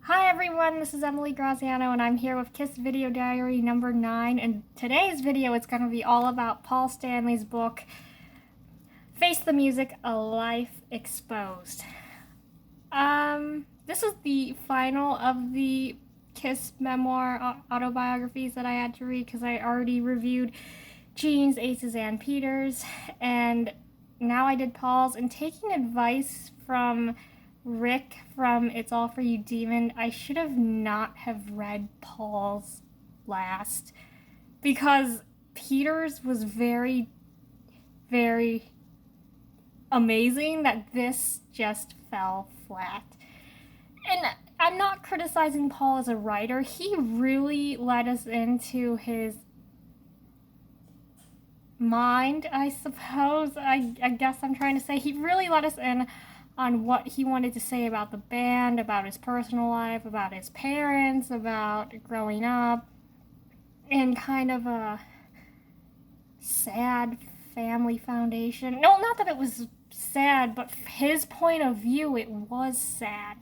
Hi everyone, this is Emily Graziano and I'm here with Kiss Video Diary number 9, and today's video is going to be all about Paul Stanley's book, Face the Music, A Life Exposed. This is the final of the Kiss memoir autobiographies that I had to read because I already reviewed Gene's, Ace's, and Peter's, and now I did Paul's, and taking advice from Rick from It's All For You Demon, I should have not have read Paul's last because Peter's was very, very amazing that this just fell flat. And I'm not criticizing Paul as a writer. He really let us into his mind, I suppose. I guess I'm trying to say he really let us in on what he wanted to say about the band, about his personal life, about his parents, about growing up, and kind of a sad family foundation. No, not that it was sad, but his point of view, it was sad.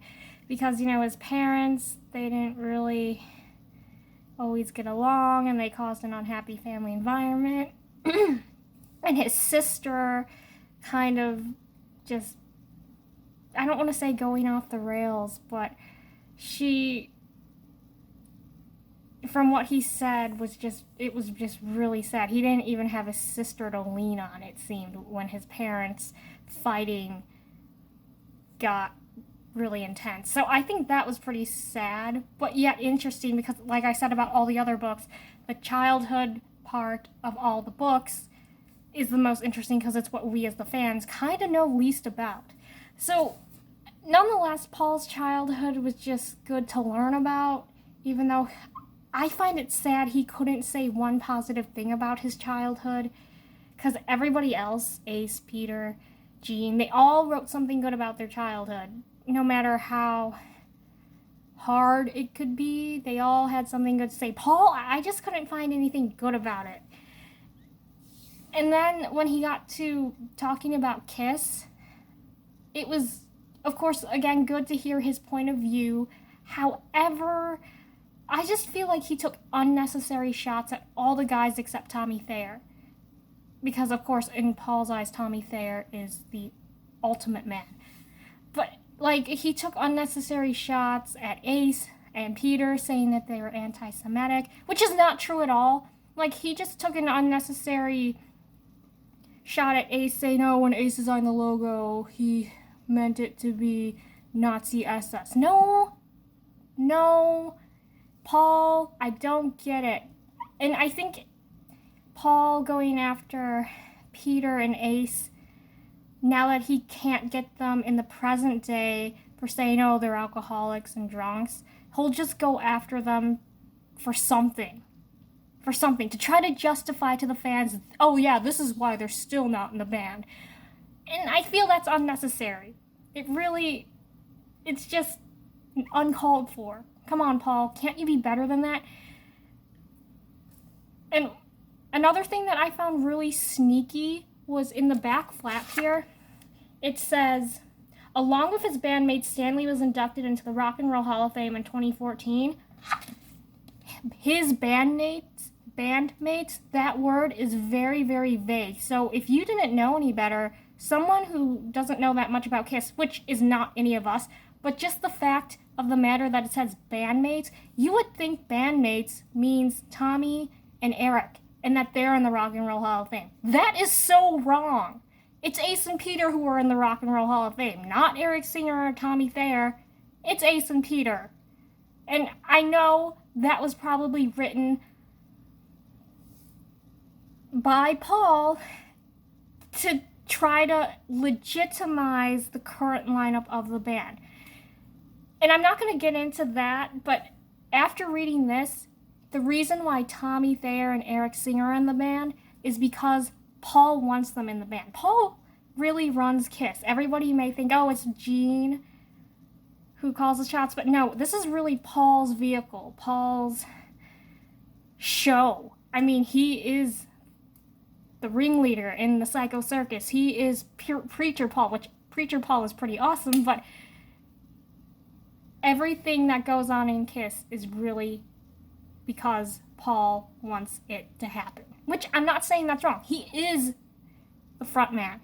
Because, his parents, they didn't really always get along, and they caused an unhappy family environment. And his sister kind of just, I don't want to say going off the rails, but she, from what he said, it was just really sad. He didn't even have a sister to lean on, it seemed, when his parents' fighting got really intense. So I think that was pretty sad, but yet interesting because, like I said about all the other books, the childhood part of all the books is the most interesting because it's what we as the fans kind of know least about. So, nonetheless, Paul's childhood was just good to learn about, even though I find it sad he couldn't say one positive thing about his childhood, because everybody else, Ace, Peter, Gene, they all wrote something good about their childhood. No matter how hard it could be, they all had something good to say. Paul, I just couldn't find anything good about it. And then when he got to talking about Kiss, it was, of course, again, good to hear his point of view. However, I just feel like he took unnecessary shots at all the guys except Tommy Thayer. Because, of course, in Paul's eyes, Tommy Thayer is the ultimate man. But, he took unnecessary shots at Ace and Peter, saying that they were anti-Semitic, which is not true at all. He just took an unnecessary shot at Ace, saying, "Oh, when Ace designed the logo, he meant it to be Nazi SS." No, Paul, I don't get it. And I think Paul going after Peter and Ace, now that he can't get them in the present day for saying, "Oh, they're alcoholics and drunks," he'll just go after them for something. To try to justify to the fans, "Oh yeah, this is why they're still not in the band." And I feel that's unnecessary. It's just uncalled for. Come on, Paul, can't you be better than that? And another thing that I found really sneaky was in the back flap here. It says, along with his bandmates, Stanley was inducted into the Rock and Roll Hall of Fame in 2014. His bandmates, that word is very, very vague. So if you didn't know any better, someone who doesn't know that much about Kiss, which is not any of us, but just the fact of the matter that it says bandmates, you would think bandmates means Tommy and Eric, and that they're in the Rock and Roll Hall of Fame. That is so wrong. It's Ace and Peter who are in the Rock and Roll Hall of Fame, not Eric Singer or Tommy Thayer. It's Ace and Peter. And I know that was probably written by Paul to try to legitimize the current lineup of the band. And I'm not going to get into that, but after reading this, the reason why Tommy Thayer and Eric Singer are in the band is because Paul wants them in the band. Paul really runs Kiss. Everybody may think, "Oh, it's Gene who calls the shots," but no, this is really Paul's vehicle, Paul's show. I mean, he is the ringleader in the Psycho Circus. He is Preacher Paul, which Preacher Paul is pretty awesome, but everything that goes on in Kiss is really because Paul wants it to happen. Which I'm not saying that's wrong. He is the front man.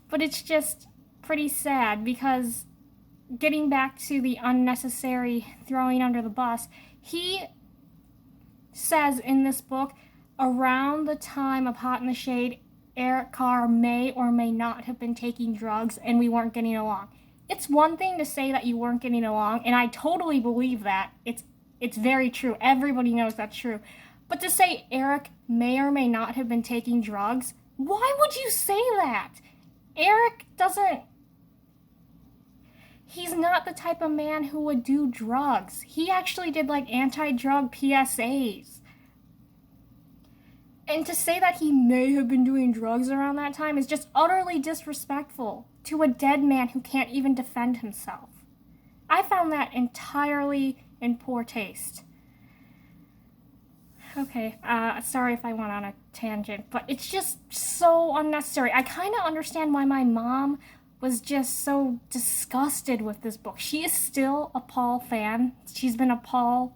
But it's just pretty sad because getting back to the unnecessary throwing under the bus, he says in this book, around the time of Hot in the Shade, Eric Carr may or may not have been taking drugs and we weren't getting along. It's one thing to say that you weren't getting along, and I totally believe that. It's very true. Everybody knows that's true. But to say Eric may or may not have been taking drugs, why would you say that? Eric doesn't... He's not the type of man who would do drugs. He actually did like anti-drug PSAs. And to say that he may have been doing drugs around that time is just utterly disrespectful to a dead man who can't even defend himself. I found that entirely in poor taste. Okay, sorry if I went on a tangent, but it's just so unnecessary. I kind of understand why my mom was just so disgusted with this book. She is still a Paul fan. She's been a Paul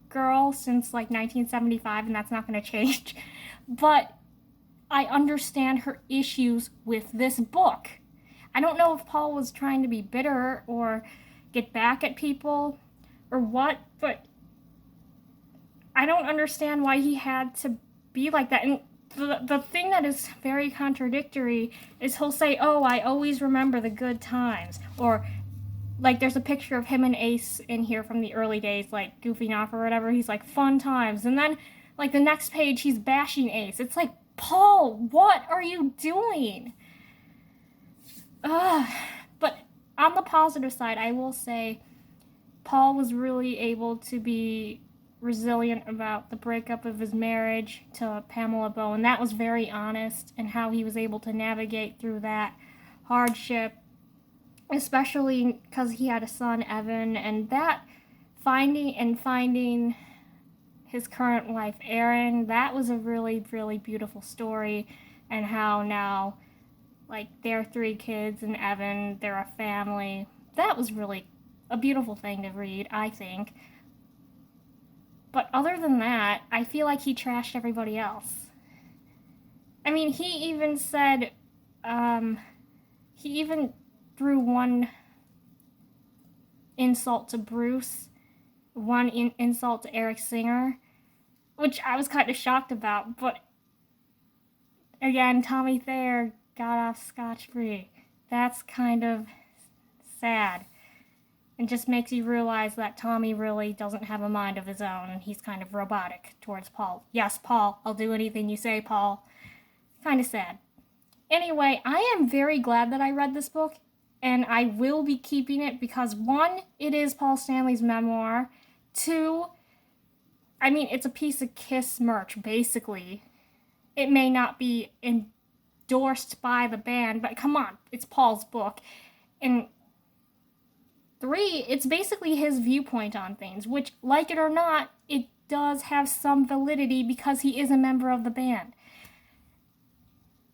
girl since like 1975, and that's not going to change. But I understand her issues with this book. I don't know if Paul was trying to be bitter or get back at people or what, but I don't understand why he had to be like that. And the thing that is very contradictory is he'll say, oh, I always remember the good times. Or, like, there's a picture of him and Ace in here from the early days, like, goofing off or whatever. He's like, fun times. And then, like, the next page, he's bashing Ace. It's like, Paul, what are you doing? But on the positive side, I will say Paul was really able to be resilient about the breakup of his marriage to Pamela Bowen. That was very honest, and how he was able to navigate through that hardship, especially because he had a son, Evan, and that finding his current wife, Erin, that was a really, really beautiful story, and how now, like, they're 3 kids, and Evan, they're a family. That was really a beautiful thing to read, I think. But other than that, I feel like he trashed everybody else. I mean, he even said, he even threw one insult to Bruce, one insult to Eric Singer, which I was kind of shocked about, but again, Tommy Thayer got off scotch-free. That's kind of sad. And just makes you realize that Tommy really doesn't have a mind of his own, and he's kind of robotic towards Paul. Yes, Paul, I'll do anything you say, Paul. Kind of sad. Anyway, I am very glad that I read this book, and I will be keeping it because, 1, it is Paul Stanley's memoir. 2, I mean, it's a piece of Kiss merch, basically. It may not be endorsed by the band, but come on, it's Paul's book. And 3, it's basically his viewpoint on things, which, like it or not, it does have some validity because he is a member of the band.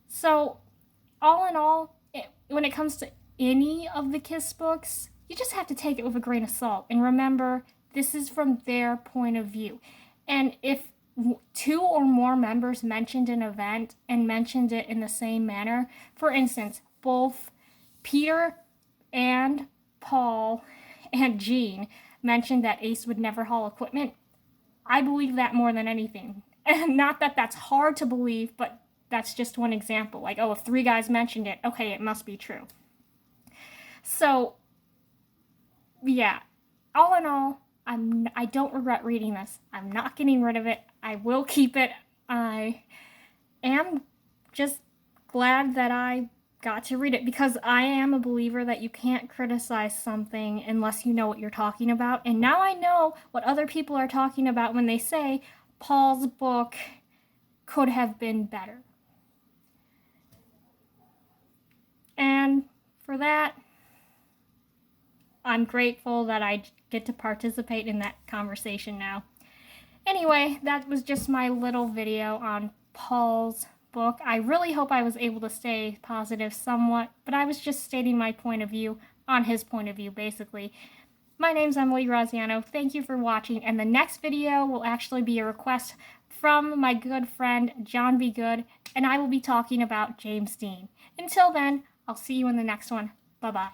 So, all in all, when it comes to any of the Kiss books, you just have to take it with a grain of salt. And remember, this is from their point of view. And if 2 or more members mentioned an event and mentioned it in the same manner, for instance, both Peter and Paul and Gene mentioned that Ace would never haul equipment, I believe that more than anything. And not that that's hard to believe, but that's just one example. Like, oh, if 3 guys mentioned it, okay, it must be true. So, yeah, all in all, I don't regret reading this. I'm not getting rid of it. I will keep it. I am just glad that I got to read it because I am a believer that you can't criticize something unless you know what you're talking about. And now I know what other people are talking about when they say Paul's book could have been better. And for that, I'm grateful that I get to participate in that conversation now. Anyway, that was just my little video on Paul's book. I really hope I was able to stay positive somewhat, but I was just stating my point of view on his point of view, basically. My name's Emily Graziano. Thank you for watching, and the next video will actually be a request from my good friend John B. Good, and I will be talking about James Dean. Until then, I'll see you in the next one. Bye-bye.